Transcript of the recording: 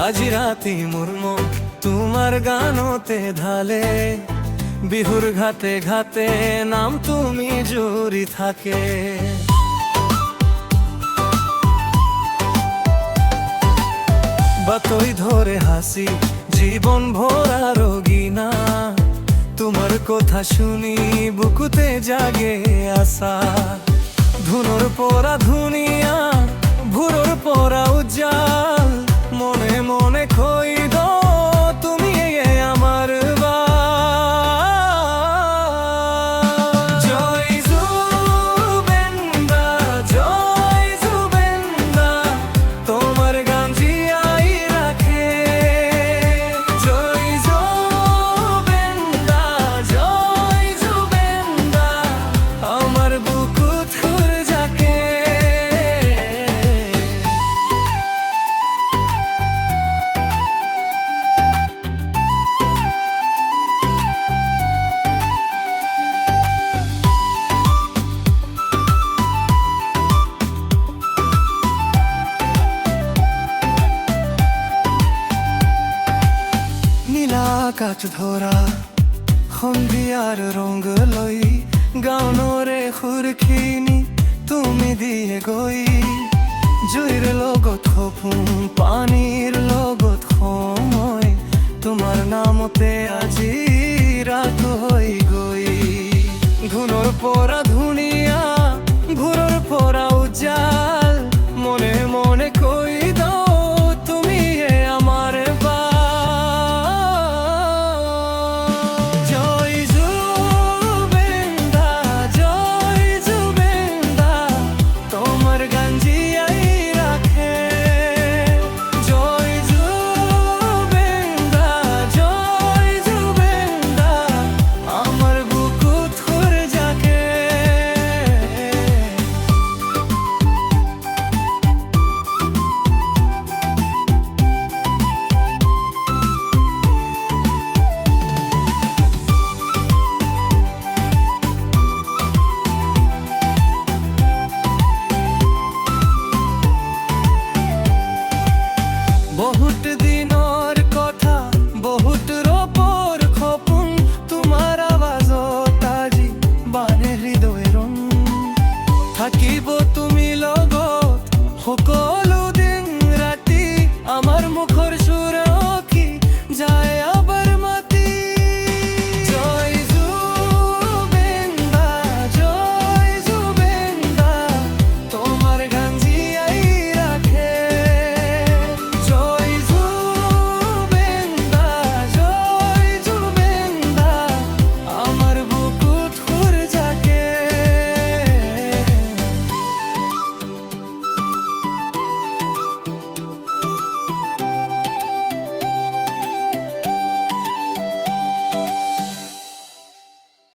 আজি ৰাতি মোৰ মন তোমাৰ গানতে ঢালে, বিহুৰ ঘাটে ঘাটে নাম তুমি জুৰি থাকে। বাতই ধরে হাসি জীবন ভরা রোগিনা, তোমার কথা শুনি বুকুতে জাগে আশা। ধুনোর পরা ধুনিয়া ভুরোর পরা উজ্জাল, মনে মনে খই দো তুমি আমার বা। জয় জুবেন্দা জয় জুবেন্দা, তোমার গান জিয়াই রাখে। জয় জুবেন্দা জয় জুবেন্দা, আমার বুকু থুর যাকে। কাঠ ধরা সন্ধিয়ার রঙ লৈ, গানৰে সুৰখিনি তুমি দিয়ে গৈ। জুইৰ লগত সপোন পানীৰ লগত সময়, তোমাৰ নামতে আজি ৰাত হৈ গৈ। ধুনৰ পৰা ধুনীয়া ভোৰৰ পৰা উজ্জাল, মনে মনে কৈ দাও তুমি আমার বা। বহুত দিনৰ কথা বহুত ৰূপৰ সপোন, তোমাৰ আৱাজত আজি বানে হৃদয় ৰং। থাকিব তুমি লগত সকলো